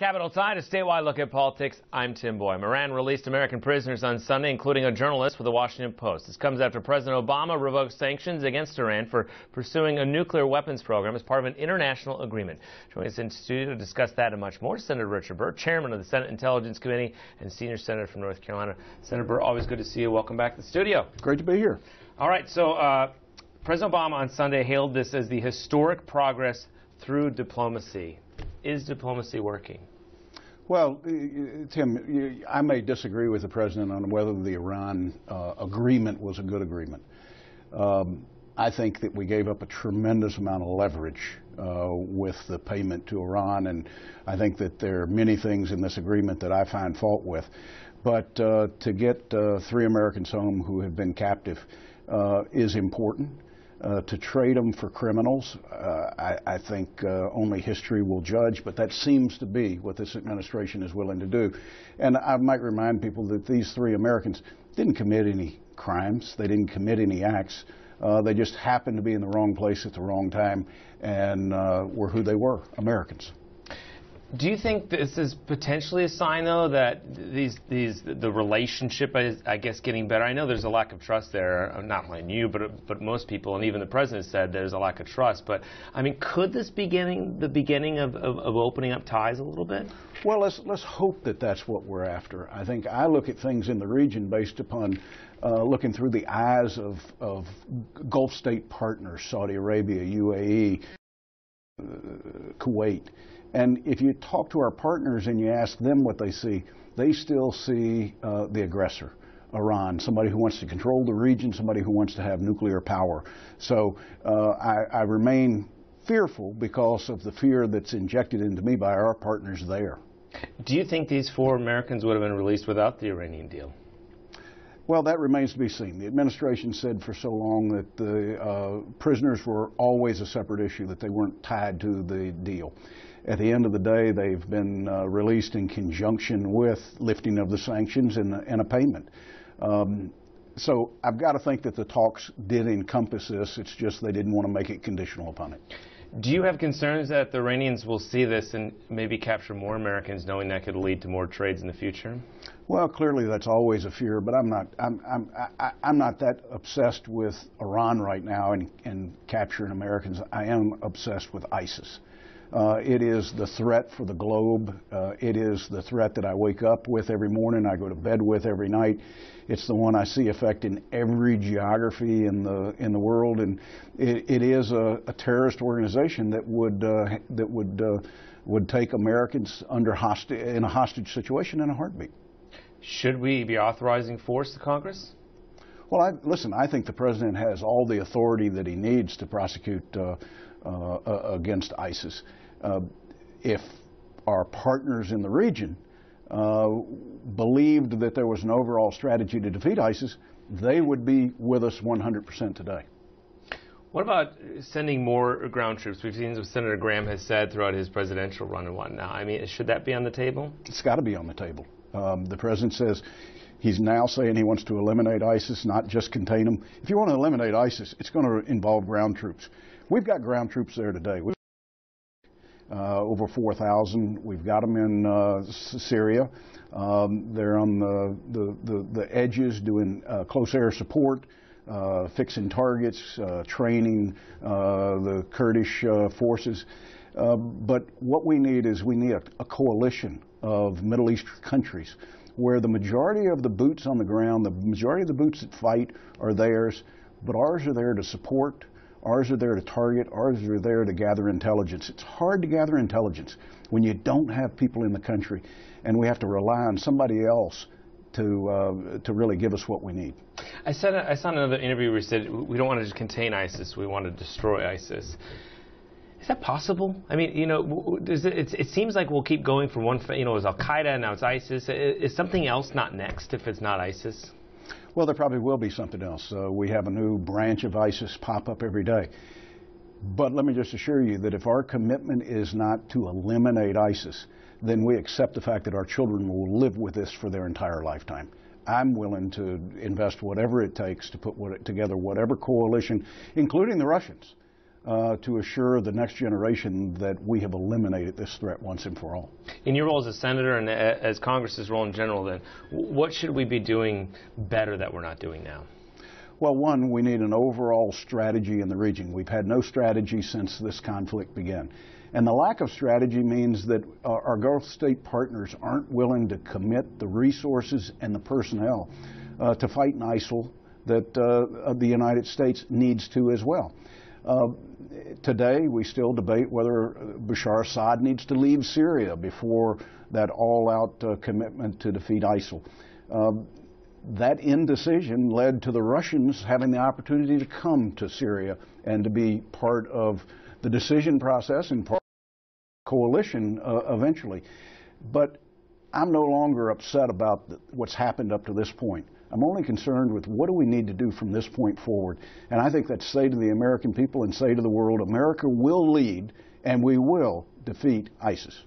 Capital Tide, a statewide look at politics. I'm Tim Boyd. Iran released American prisoners on Sunday, including a journalist for the Washington Post. This comes after President Obama revoked sanctions against Iran for pursuing a nuclear weapons program as part of an international agreement. Joining us in studio to discuss that and much more, Senator Richard Burr, chairman of the Senate Intelligence Committee and senior senator from North Carolina. Senator Burr, always good to see you. Welcome back to the studio. Great to be here. All right, so President Obama on Sunday hailed this as the historic progress through diplomacy. Is diplomacy working? Well, Tim, I may disagree with the president on whether the Iran agreement was a good agreement. I think that we gave up a tremendous amount of leverage with the payment to Iran, and I think that there are many things in this agreement that I find fault with. But to get 3 Americans home who have been captive is important. To trade them for criminals, I think only history will judge, but that seems to be what this administration is willing to do. And I might remind people that these 3 Americans didn't commit any crimes. They didn't commit any acts. They just happened to be in the wrong place at the wrong time and were who they were, Americans. Do you think this is potentially a sign, though, that the relationship is, I guess, getting better? I know there's a lack of trust there, not only in you, but most people, and even the president said there's a lack of trust. But, I mean, could this be the beginning of opening up ties a little bit? Well, let's hope that that's what we're after. I think I look at things in the region based upon looking through the eyes of Gulf state partners, Saudi Arabia, UAE, Kuwait. And if you talk to our partners and you ask them what they still see the aggressor, Iran, somebody who wants to control the region, somebody who wants to have nuclear power. So I remain fearful because of the fear that's injected into me by our partners there. Do you think these 4 Americans would have been released without the Iranian deal? Well, that remains to be seen. The administration said for so long that the prisoners were always a separate issue, that they weren't tied to the deal. At the end of the day, they've been released in conjunction with lifting of the sanctions and a payment. So I've got to think that the talks did encompass this. It's just they didn't want to make it conditional upon it. Do you have concerns that the Iranians will see this and maybe capture more Americans, knowing that could lead to more trades in the future? Well, clearly that's always a fear, but I'm not that obsessed with Iran right now and capturing Americans. I am obsessed with ISIS. It is the threat for the globe. It is the threat that I wake up with every morning, I go to bed with every night. It's the one I see affecting every geography in the world, and it is a terrorist organization that would take Americans in a hostage situation in a heartbeat. Should we be authorizing force to Congress? Well, listen, I think the president has all the authority that he needs to prosecute against ISIS. If our partners in the region believed that there was an overall strategy to defeat ISIS, they would be with us 100% today. What about sending more ground troops? We've seen what Senator Graham has said throughout his presidential run and whatnot. I mean, should that be on the table? It's got to be on the table. The president says he's now saying he wants to eliminate ISIS, not just contain them. If you want to eliminate ISIS, it's going to involve ground troops. We've got ground troops there today. Over 4,000. We've got them in Syria. They're on the edges doing close air support, fixing targets, training the Kurdish forces. But what we need is a coalition of Middle Eastern countries where the majority of the boots on the ground, the majority of the boots that fight are theirs, but ours are there to support. Ours are there to target. Ours are there to gather intelligence. It's hard to gather intelligence when you don't have people in the country, and we have to rely on somebody else to really give us what we need. I saw another interview where he said we don't want to just contain ISIS, we want to destroy ISIS. Is that possible? I mean, you know, it seems like we'll keep going from one, you know, it was Al-Qaeda, now it's ISIS. Is something else not next if it's not ISIS? Well, there probably will be something else. We have a new branch of ISIS pop up every day. But let me just assure you that if our commitment is not to eliminate ISIS, then we accept the fact that our children will live with this for their entire lifetime. I'm willing to invest whatever it takes to put together whatever coalition, including the Russians, to assure the next generation that we have eliminated this threat once and for all. In your role as a senator and as Congress's role in general, then, what should we be doing better that we're not doing now? Well, one, we need an overall strategy in the region. We've had no strategy since this conflict began. And the lack of strategy means that our Gulf state partners aren't willing to commit the resources and the personnel to fight ISIL that the United States needs to as well. Today, we still debate whether Bashar Assad needs to leave Syria before that all-out commitment to defeat ISIL. That indecision led to the Russians having the opportunity to come to Syria and to be part of the decision process and part of the coalition eventually. But I'm no longer upset about what's happened up to this point. I'm only concerned with what do we need to do from this point forward. And I think that's say to the American people and say to the world, America will lead and we will defeat ISIS.